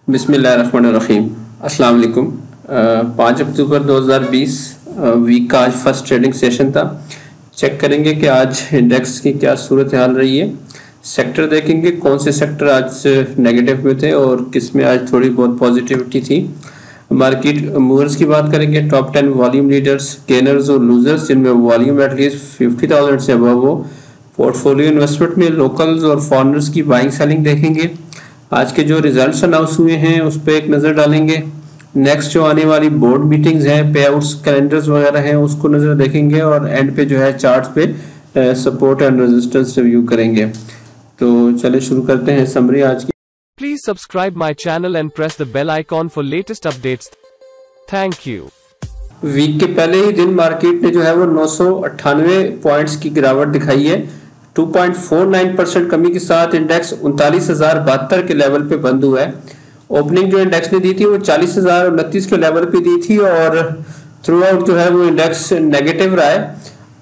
बिस्मिल्लाहिर्रहमानिर्रहीम। अस्सलाम वालेकुम। 5 अक्टूबर 2020 वीक का आज फर्स्ट ट्रेडिंग सेशन था। चेक करेंगे कि आज इंडेक्स की क्या सूरत हाल रही है। सेक्टर देखेंगे कौन से सेक्टर आज नेगेटिव में थे और किस में आज थोड़ी बहुत पॉजिटिविटी थी। मार्केट मूवर्स की बात करेंगे, टॉप 10 वॉल्यूम लीडर्स, गेनर्स और लूजर्स जिनमें वॉल्यूम एटलीस्ट 50,000 से अबव हो। पोर्टफोलियो इन्वेस्टमेंट में लोकल्स और फॉरेनर्स की बाइंग सेलिंग देखेंगे। आज के जो रिजल्ट्स अनाउंस हुए हैं उस पर एक नज़र डालेंगे। नेक्स्ट जो आने वाली बोर्ड मीटिंग्स हैं, पे आउट्स कैलेंडर्स वगैरह हैं, उसको नज़र देखेंगे और एंड पे जो है चार्ट्स पे सपोर्ट एंड रेजिस्टेंस रिव्यू करेंगे। तो चलिए शुरू करते हैं समरी आज की। Please subscribe my channel and press the bell icon for latest updates. Thank you. Week के पहले ही दिन मार्केट ने जो है वो 998 पॉइंट्स की गिरावट दिखाई है। 2.49% कमी के साथ इंडेक्स 39,072 के लेवल पे बंद हुआ है। ओपनिंग जो इंडेक्स ने दी थी वो 40,029 के लेवल पे दी थी और थ्रू आउट जो है वो इंडेक्स नेगेटिव रहा है।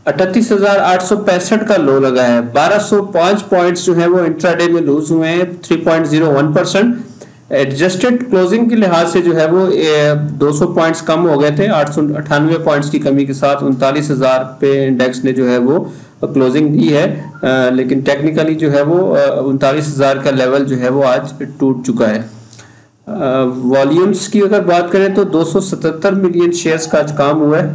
38,865 का लो लगा है। 1205 पॉइंट्स जो है वो इंट्राडे में लूज हुए हैं, 3.01%। एडजस्टेड क्लोजिंग के लिहाज से जो है वो 200 पॉइंट्स कम हो गए थे। 898 पॉइंट्स की कमी के साथ 39,000 पे इंडेक्स ने जो है वो क्लोजिंग दी है, लेकिन टेक्निकली जो है वो 39,000 का लेवल जो है वो आज टूट चुका है। वॉल्यूम्स की अगर बात करें तो 277 मिलियन शेयर्स का आज काम हुआ है।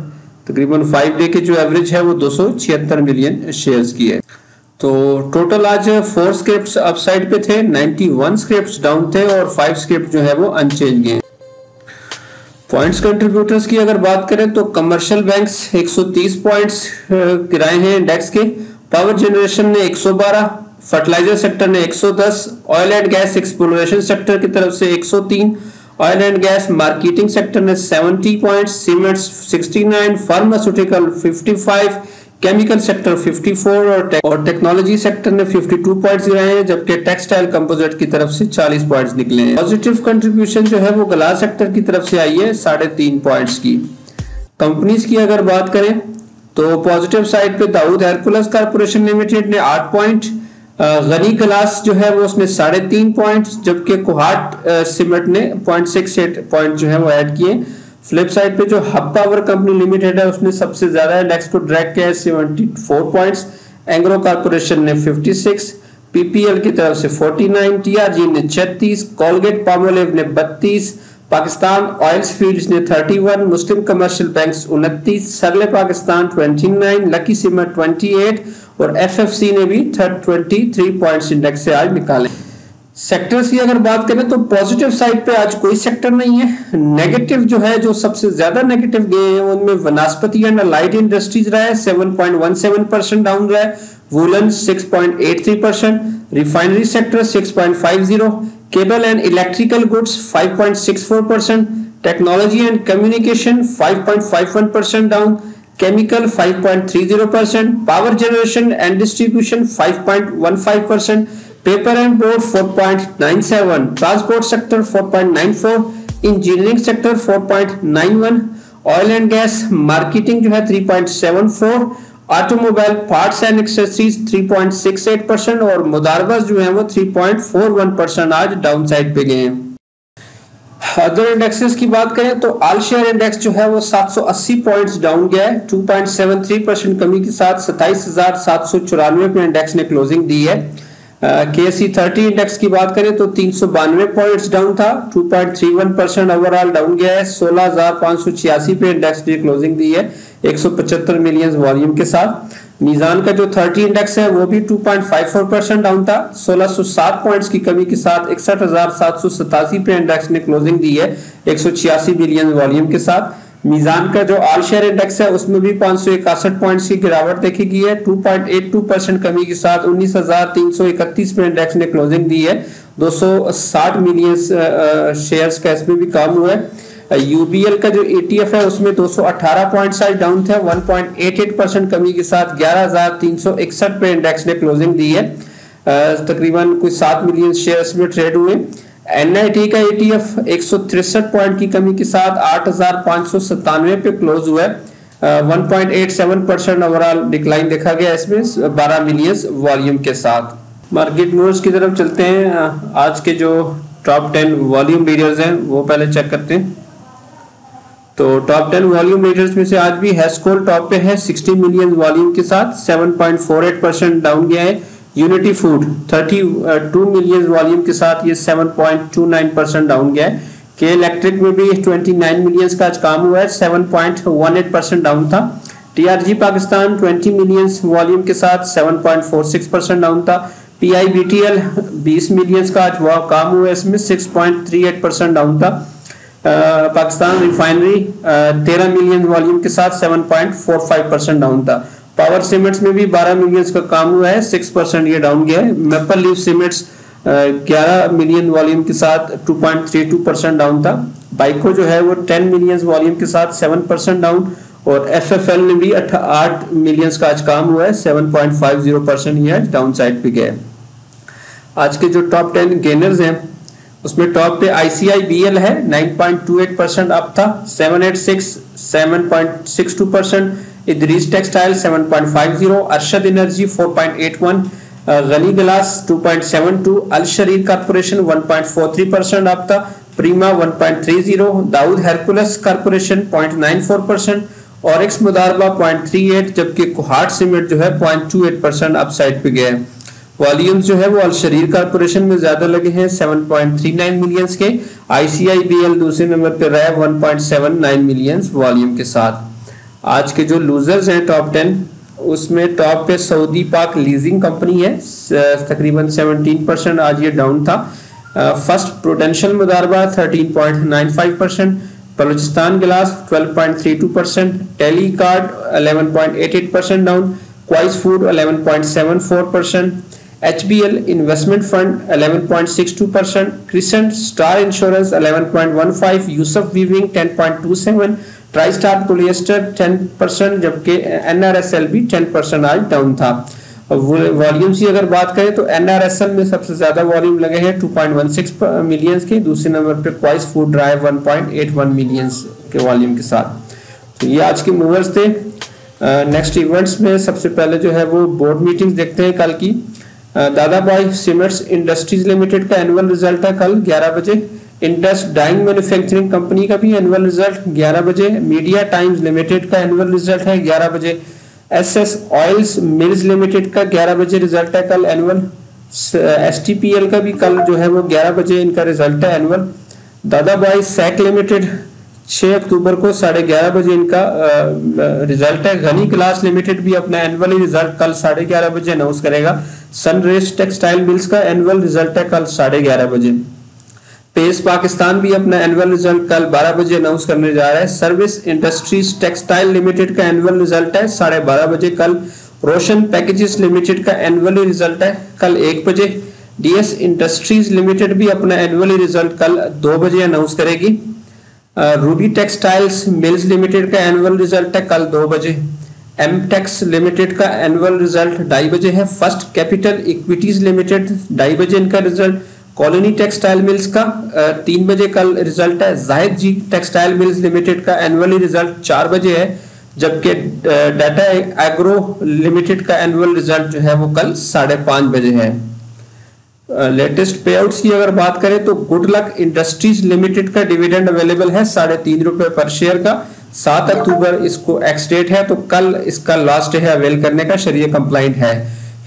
तकरीबन 5 डे के जो एवरेज है वो 276 मिलियन शेयर्स की है। तो टोटल आज 4 स्क्रिप्ट्स अपसाइड पे थे, 91 स्क्रिप्ट्स डाउन थे और 5 स्क्रिप्ट जो है वो अनचेंज गए। पॉइंट्स कंट्रीब्यूटर्स की अगर बात करें तो कमर्शियल बैंक्स 130 पॉइंट्स गिराए हैं इंडेक्स के। पावर जनरेशन ने 112, फर्टिलाइजर सेक्टर ने 110, oil and gas exploration sector की तरफ से 103, oil and gas marketing sector ने 70 points, cements 69, pharmaceutical 55, chemical sector 54 और टेक्नोलॉजी सेक्टर ने 52 पॉइंट्स गिराए हैं, जबकि टेक्सटाइल कंपोजिट की तरफ से 40 पॉइंट्स निकले हैं। पॉजिटिव कंट्रीब्यूशन जो है वो ग्लास सेक्टर की तरफ से आई है 3.5 पॉइंट्स की। कंपनीज की अगर बात करें तो पॉजिटिव साइड पे दाऊद हेरकुलस कॉर्पोरेशन लिमिटेड ने 8 पॉइंट, गनी ग्लास जो है वो उसने 3.5 पॉइंट, जबकि कोहाट सीमेंट ने 0.68 पॉइंट जो है वो ऐड किए। फ्लिप साइड पे जो हब पावर कंपनी लिमिटेड है उसने सबसे ज्यादा इंडेक्स को ड्रैग किया है 74 पॉइंट्स, एंग्रो कॉर्पोरेशन ने 56, पीपीएल की तरफ से 49, टीआरजी ने 36, कोलगेट पामोलिव ने 32, पाकिस्तान ऑयल्स फील्ड्स ने 31, मुस्लिम कमर्शियल बैंक्स 29, सरले पाकिस्तान 29, लकी सीमेंट 28 और एफएफसी ने भी 23 पॉइंट्स इंडेक्स से आज निकाले। सेक्टर्स की अगर बात करें तो पॉजिटिव साइड पे आज कोई सेक्टर नहीं है। नेगेटिव जो है, जो सबसे ज्यादा नेगेटिव गए हैं उनमें वनस्पति एंड लाइट इंडस्ट्रीज रहा है, 7.17% डाउन रहा है। Woollen 6.83%, refinery sector 6.50%, cable and electrical goods 5.64%, technology and communication 5.51% down, chemical 5.30%, power generation and distribution 5.15%, paper and board 4.97, transport sector 4.94, engineering sector 4.91, oil and gas marketing जो है 3.74, automobile parts and accessories 3.68% और मुदारबस जो है वो 3.41% आज down side पे गए हैं। अदर इंडेक्सेस की बात करें तो ऑल शेयर इंडेक्स जो है वो 780 पॉइंट्स डाउन गया है, 2.73% कमी के साथ 27,794 पे इंडेक्स ने क्लोजिंग दी है। KSE 30 इंडेक्स की बात करें तो 392 पॉइंट्स डाउन था, 2.31% ओवरऑल डाउन गया है। 16,586 पे इंडेक्स ने क्लोजिंग दी है 175 मिलियन वॉल्यूम के साथ। मीजान का जो 30 इंडेक्स है वो भी 2.54% डाउन था, 1607 पॉइंट्स की कमी के साथ 61,787 पे इंडेक्स ने क्लोजिंग दी है 186 मिलियन वॉल्यूम के साथ। मीजान का जो ऑल शेयर इंडेक्स है उसमें भी 561 पॉइंट्स की गिरावट देखी गई है, 2.82% कमी के साथ 19,331 पे इंडेक्स ने क्लोजिंग दी है। 260 मिलियन शेयर्स का इसमें भी काम हुआ है। यूबीएल का जो ETF है उसमें 218 पॉइंट्स आज डाउन थे, 1.88% कमी के साथ 11,361 पे इंडेक्स ने क्लोजिंग दी है। तकरीबन कुछ 7 मिलियन शेयर्स में ट्रेड हुए। NIT का ETF 163 पॉइंट की कमी के साथ 8,597 पे क्लोज हुआ है। 1.87% ओवरऑल डिक्लाइन देखा गया इसमें 12 मिलियन वॉल्यूम के साथ। मार्केट मूव्स की तरफ चलते हैं। आज के जो टॉप 10 वॉल्यूम लीडर्स हैं वो पहले चेक करते हैं। तो टॉप 10 वॉल्यूम लीडर्स में से आज भी हेस्कोल टॉप पे है 60 मिलियन वॉल्यूम के साथ 7.48% डाउन गया है। यूनिटी फूड 32 मिलियन वॉल्यूम के साथ ये 7.29% डाउन गया है। के इलेक्ट्रिक में भी 29 मिलियन का आज काम हुआ है, 7.18% डाउन था। टीआरजी पाकिस्तान 20 मिलियन वॉल्यूम के साथ 7.46% डाउन था। पीआईबीटीएल 20 मिलियन का आज वह काम हुआ है, इसमें 6.38% डाउन था। पाकिस्तान रिफाइनरी 13 मिलियन वॉल्यूम के साथ 7.45% डाउन था। पावर सीमेंट्स में भी 12 मिलियन का काम हुआ है, 6% ये डाउन गया है। Maple leaf cements 11 million volume के साथ 2.32% डाउन था। बाइको जो है वो 10 मिलियन वॉल्यूम के साथ 7% डाउन, और एफएफएल ने भी 8 मिलियन का आज काम हुआ है, 7.50% ये डाउन साइड पे गया है। आज के जो टॉप 10 गेनर्स हैं उसमें टॉप पे आईसीआईबीएल है, 9.28% अप था, 786 7.62%। Idrees textile 7.50, Arshad energy 4.81, Ghani glass 2.72, Al Shaheer corporation 1.43% up था, प्रीमा 1.30, दाऊद हेरकुलस कॉर्पोरेशन 0.94%, ऑरिक्स मुदारबा 0.38, जबकि कुहाट सीमेंट जो है 0.28% अप साइड पे गया है। वॉल्यूम्स जो है वो अल शरीर कॉर्पोरेशन में ज्यादा लगे हैं 7.39 मिलियन के। आईसीआईबीएल दूसरे नंबर पे रहा है 1.79 मिलियन वॉल्यूम के साथ। आज के जो लूजर्स हैं टॉप 10 उसमें टॉप पे सऊदी पाक लीजिंग कंपनी है, तकरीबन 17% आज ये डाउन था। First prudential मुदारबा 13.95%, Balochistan glass 12.32%, Tele Card 11.88% down, Quice food 11.74%, HBL investment fund 11.62%, Crescent Star insurance 11.15%, Yousuf weaving 10.27%, Tri Star polyester 10%, जबकि NRSL भी 10% आज डाउन था। वॉल्यूम्स की अगर बात करें तो NRSL में सबसे ज्यादा वॉल्यूम लगे हैं 2.16 मिलियन के, दूसरे नंबर पे क्वाइस फूड रहा है 1.81 मिलियन के वॉल्यूम के साथ। तो ये आज के मूवर्स थे। नेक्स्ट इवेंट्स में सबसे पहले जो है वो बोर्ड मीटिंग्स देखते हैं कल की। दादाभाई सीमेंट्स इंडस्ट्रीज लिमिटेड का एनुअल रिजल्ट है कल 11 बजे। इंडस डाइंग मैन्युफैक्चरिंग कंपनी का भी एनुअल रिजल्ट 11 बजे। मीडिया टाइम्स लिमिटेड का एनुअल रिजल्ट है 11 बजे। एसएस ऑयल्स मिल्स लिमिटेड का 11 बजे रिजल्ट है कल एनुअल। एसटीपीएल का भी कल जो है वो 11 बजे इनका रिजल्ट है एनुअल। दादाभाई सैक लिमिटेड 6 अक्टूबर को 11:30 बजे इनका रिजल्ट है। गनी ग्लास लिमिटेड भी अपना एनुअल रिजल्ट कल 11:30 बजे अनाउंस करेगा। सनरेज टेक्सटाइल मिल्स का एनुअल रिजल्ट है कल 11:30 बजे। पेस पाकिस्तान भी अपना एनुअल रिजल्ट कल 12 बजे अनाउंस करने जा रहा है। सर्विस इंडस्ट्रीज टेक्सटाइल लिमिटेड का एनुअल रिजल्ट है 12:30 बजे कल। रोशन पैकेजेस लिमिटेड का एनुअल रिजल्ट है कल 1 बजे। डीएस इंडस्ट्रीज लिमिटेड भी अपना एनुअल रिजल्ट कल 2 बजे अनाउंस करेगी। रूबी टेक्सटाइल्स मिल्स लिमिटेड का एनुअल रिजल्ट है कल 2 बजे। एमटेक्स लिमिटेड का एनुअल रिजल्ट 2:30 बजे है। फर्स्ट कैपिटल इक्विटीज लिमिटेड 2:30 बजे इनका रिजल्ट। कॉलोनी टेक्सटाइल मिल्स का 3 बजे कल रिजल्ट है। जाहिद जी टेक्सटाइल मिल्स लिमिटेड का एनुअल रिजल्ट 4 बजे है, जबकि डाटा एग्रो लिमिटेड का एनुअल रिजल्ट जो है वो कल 5:30 बजे है। लेटेस्ट पे आउट्स की अगर बात करें तो गुड लक इंडस्ट्रीज लिमिटेड का डिविडेंड अवेलेबल है 3.5 रुपए पर शेयर का। 7 अक्टूबर इसको एक्स डेट है, तो कल इसका लास्ट है अवेल करने का, शरिया कंप्लाइंट है।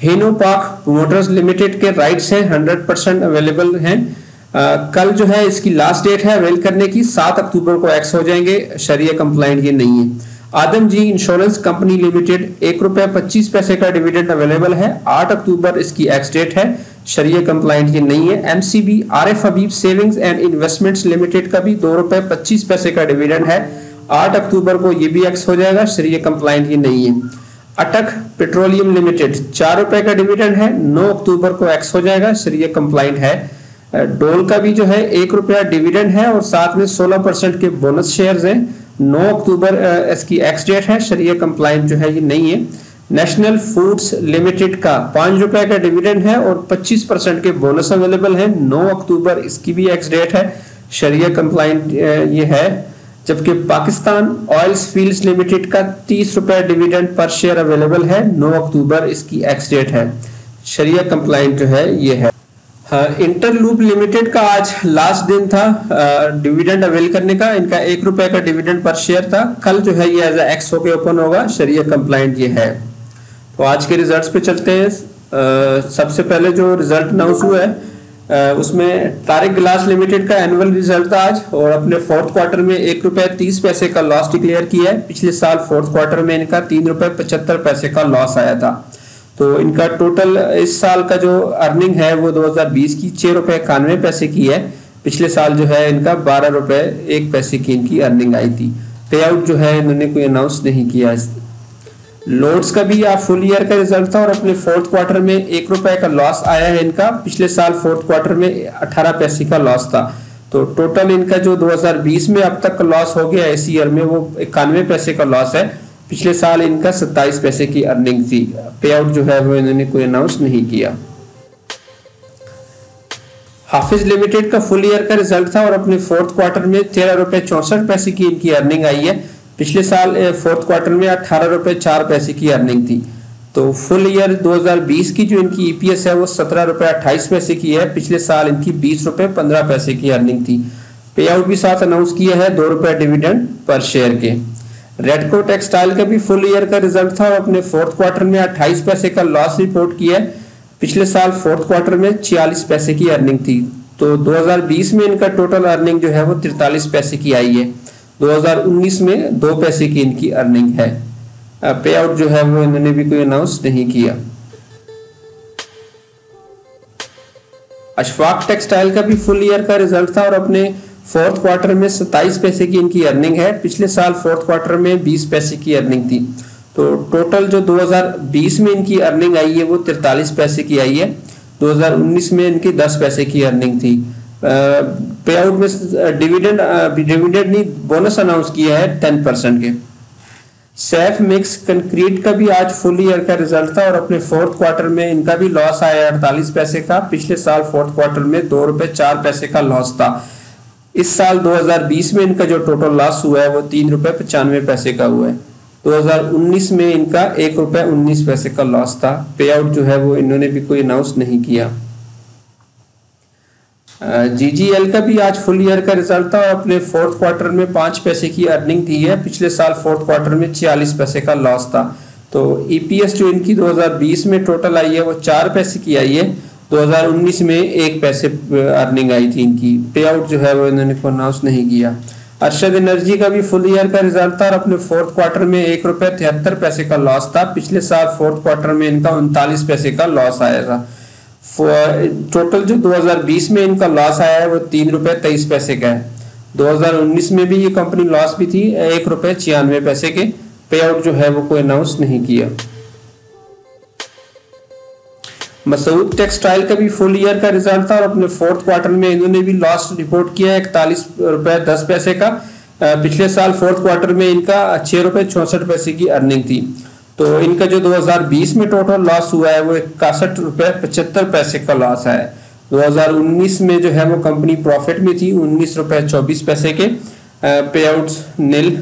हेनो पाक मोटर्स लिमिटेड के राइट्स हैं 100% अवेलेबल हैं। कल जो है इसकी लास्ट डेट है अवेल करने की, 7 अक्टूबर को एक्स हो जाएंगे, शरिया कंप्लाइंट ये नहीं है। आदम जी इंश्योरेंस कंपनी लिमिटेड 1 रुपया 25 पैसे का डिविडेंड अवेलेबल है, 8 अक्टूबर इसकी एक्स डेट है, शरिया कंप्लाइंट ये नहीं है। MCB Arif Habib savings and investments limited का भी 2 रुपए 25 पैसे का डिविडेंड है, 8 अक्टूबर को ये भी एक्स हो जाएगा, शरिया कंप्लाइंट ये नहीं है। अटक पेट्रोलियम लिमिटेड 4 रुपए का डिविडेंड है, 9 अक्टूबर को एक्स हो जाएगा, शरिया कंप्लाइंट है। डोल का भी जो है 1 रुपया डिविडेंड है और साथ में 16% के बोनस शेयर्स हैं, 9 अक्टूबर इसकी एक्स डेट है, शरिया कंप्लाइंट जो है ये नहीं है। नेशनल फूड्स लिमिटेड का 5 रुपए का डिविडेंड है और 25% के बोनस अवेलेबल है, 9 अक्टूबर इसकी भी एक्स डेट है, शरिया कंप्लाइंट ये है। जबकि पाकिस्तान ऑयल्स फील्ड्स लिमिटेड का 30 रुपए डिविडेंड पर शेयर अवेलेबल है, 9 अक्टूबर इसकी एक्स डेट है, शरिया कंप्लाइंट जो है ये है। इंटरलूप लिमिटेड का आज लास्ट दिन था डिविडेंड अवेल करने का। इनका 1 रुपए का डिविडेंड पर शेयर था। कल जो है ये एज एक्स होके ओपन होगा, शरिया कंप्लाइंट ये है। तो आज के रिजल्ट्स पे चलते हैं। सबसे पहले जो रिजल्ट अनाउंस हुआ है उसमें तारिक ग्लास लिमिटेड का एनुअल रिजल्ट था आज, और अपने फोर्थ क्वार्टर में 1 रुपए 30 पैसे का लॉस डिक्लेयर किया है। पिछले साल फोर्थ क्वार्टर में इनका 3 रुपए 75 पैसे का लॉस आया था। तो इनका टोटल इस साल का जो अर्निंग है वो 2020 की 6 रुपए 91 पैसे की है। पिछले साल जो है इनका 12 रुपए 1 पैसे की इनकी अर्निंग आई थी। पे आउट जो है इन्होंने कोई अनाउंस नहीं किया। लोड्स का भी फुल ईयर का रिजल्ट था, और अपने फोर्थ क्वार्टर में 1 रुपए का लॉस आया है इनका। पिछले साल फोर्थ क्वार्टर में 18 पैसे का लॉस था। तो टोटल इनका जो 2020 में अब तक का लॉस हो गया इस ईयर में वो 91 पैसे का लॉस है। पिछले साल इनका 27 पैसे की अर्निंग थी। पे आउट जो है वो इन्होंने कोई अनाउंस नहीं किया। हाफिज लिमिटेड का फुल ईयर का रिजल्ट था, और अपने फोर्थ क्वार्टर में 13 रुपए 64 पैसे की इनकी अर्निंग आई है। पिछले साल फोर्थ क्वार्टर में 18 रुपए 4 पैसे की अर्निंग थी। तो फुल ईयर 2020 की जो इनकी ईपीएस है वो 17 रुपए 28 पैसे की है। पिछले साल इनकी 20 रुपए 15 पैसे की अर्निंग थी। पे आउट भी साथ अनाउंस किया है 2 रुपए डिविडेंड पर शेयर के। रेडको टेक्सटाइल का भी फुल ईयर का रिजल्ट था, और अपने फोर्थ क्वार्टर में 28 पैसे का लॉस रिपोर्ट किया है। पिछले साल फोर्थ क्वार्टर में 46 पैसे की अर्निंग थी। तो 2020 में इनका टोटल अर्निंग जो है वो 43 पैसे की आई है। 2019 में 2 पैसे की इनकी अर्निंग है। पे आउट जो है वो इन्होंने भी कोई अनाउंस नहीं किया। अशफाक टेक्सटाइल का भी फुल ईयर का रिजल्ट था, और अपने फोर्थ क्वार्टर में 27 पैसे की इनकी अर्निंग है। पिछले साल फोर्थ क्वार्टर में 20 पैसे की अर्निंग थी। तो टोटल जो 2020 में इनकी अर्निंग आई है वो 43 पैसे की आई है। 2019 में इनकी 10 पैसे की अर्निंग थी। पे आउट में डिविडेंड नहीं बोनस अनाउंस किया है 10% के। सैफ मिक्स कंक्रीट का भी आज फुल ईयर का रिजल्ट था, और अपने फोर्थ क्वार्टर में इनका भी लॉस आया 48 पैसे का। पिछले साल फोर्थ क्वार्टर में 2 रुपए 4 पैसे का लॉस था। इस साल 2020 में इनका जो टोटल लॉस हुआ है वो 3 रुपए 95 पैसे का हुआ है। 2019 में इनका 1 रुपए 19 पैसे का लॉस था। पे आउट जो है वो इन्होंने भी कोई अनाउंस नहीं किया। जीजीएल का भी आज फुल ईयर का रिजल्ट था, और अपने फोर्थ क्वार्टर में 5 पैसे की अर्निंग दी है। पिछले साल फोर्थ क्वार्टर में 46 पैसे का लॉस था। तो ईपीएस जो इनकी 2020 में टोटल आई है वो 4 पैसे की आई है। 2019 में 1 पैसे अर्निंग आई थी इनकी। पे आउट जो है वो इन्होंने अनाउंस नहीं किया। अरशद एनर्जी का भी फुल ईयर का रिजल्ट था, और अपने फोर्थ क्वार्टर में 1 रुपए 73 पैसे का लॉस था। पिछले साल फोर्थ क्वार्टर में इनका 39 पैसे का लॉस आया था। टोटल जो 2020 में इनका लॉस आया है वो 3 रुपए 23 पैसे का है। 2019 में भी ये कंपनी लॉस भी थी 1 रुपए 96 पैसे के। पे आउट जो है वो कोई अनाउंस नहीं किया। मसूद टेक्सटाइल का भी फुल ईयर का रिजल्ट था, और अपने फोर्थ क्वार्टर में इन्होंने भी लॉस रिपोर्ट किया 41 रुपए 10 पैसे का। पिछले साल फोर्थ क्वार्टर में इनका 6 रुपए 64 पैसे की अर्निंग थी। तो इनका जो 2020 में टोटल लॉस हुआ है वो 61 रुपए 75 पैसे का लॉस है। 2019 में जो है वो कंपनी प्रॉफिट में थी 19 रुपए 24 पैसे के। पे आउट्स नील।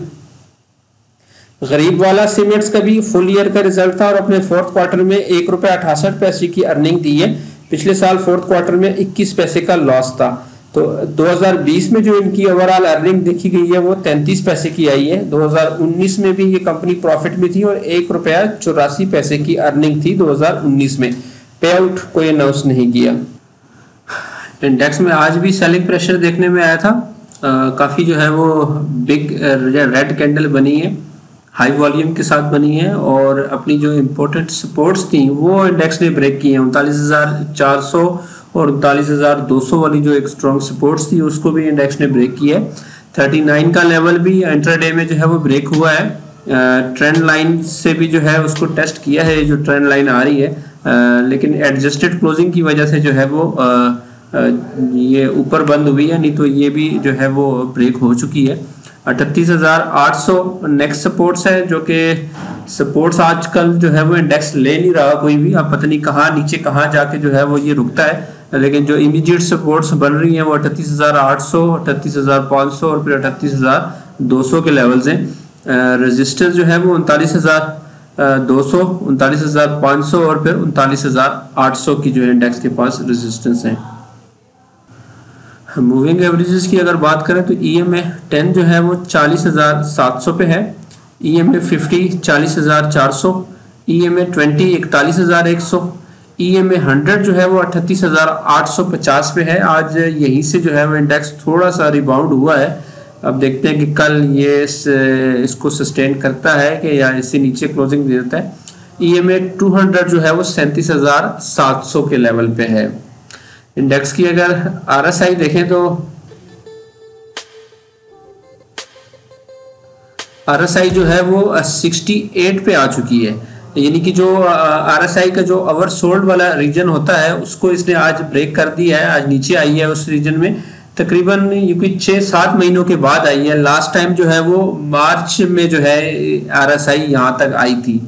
गरीब वाला सीमेंट्स का भी फुल ईयर का रिजल्ट था, और अपने फोर्थ क्वार्टर में 1 रुपए 68 पैसे की अर्निंग दी है। पिछले साल फोर्थ क्वार्टर में 21 पैसे का लॉस था। तो 2020 में जो इनकी ओवरऑल अर्निंग देखी गई है वो 33 पैसे की आई है। 2019 में भी ये कंपनी प्रॉफिट में थी, और 1 रुपया 84 पैसे की अर्निंग थी 2019 में। पे आउट कोई अनाउंस नहीं किया। इंडेक्स में आज भी सेलिंग प्रेशर देखने में आया था। काफी जो है वो बिग रेड कैंडल बनी है, हाई वॉल्यूम के साथ बनी है, और अपनी जो इम्पोर्टेंट सपोर्ट्स थी वो इंडेक्स ने ब्रेक की है। 39,400 और 39,200 वाली जो एक स्ट्रॉन्ग सपोर्ट्स थी उसको भी इंडेक्स ने ब्रेक किया है। 39 का लेवल भी इंट्राडे में जो है वो ब्रेक हुआ है। ट्रेंड लाइन से भी जो है उसको टेस्ट किया है, जो ट्रेंड लाइन आ रही है, लेकिन एडजस्टेड क्लोजिंग की वजह से जो है वो ये ऊपर बंद हुई है, नहीं तो ये भी जो है वो ब्रेक हो चुकी है। 38,800 नेक्स्ट सपोर्ट्स है, जो कि सपोर्ट्स आजकल जो है वो इंडेक्स ले नहीं रहा कोई भी। अब पता नहीं कहाँ नीचे कहाँ जाके जो है वो ये रुकता है, लेकिन जो इमीडिएट सपोर्ट्स बन रही हैं वो 38,800, 38,500 और फिर 38,200 के लेवल्स हैं। रेजिस्टेंस जो है वो 39,200, 39,500 और फिर 39,800 की जो इंडेक्स के पास रेजिस्टेंस है। मूविंग एवरेजेस की अगर बात करें तो EMA 10 जो है वो 40,700 पे है, EMA 50 40,400, EMA 20 41,100, EMA 100 जो है वो 38,850 पे है। आज यहीं से जो है वो इंडेक्स थोड़ा सा रिबाउंड हुआ है। अब देखते हैं कि कल ये इसको सस्टेन करता है कि या इससे नीचे क्लोजिंग दे देता है। EMA 200 जो है वो 37,700 के लेवल पे है। इंडेक्स की अगर RSI देखें तो RSI जो है वो 68 पे आ चुकी है, यानी कि जो RSI का जो ओवर सोल्ड वाला रीजन होता है उसको इसने आज ब्रेक कर दिया है, आज नीचे आई है उस रीजन में। तकरीबन क्योंकि 6-7 महीनों के बाद आई है। लास्ट टाइम जो है वो मार्च में जो है RSI यहाँ तक आई थी।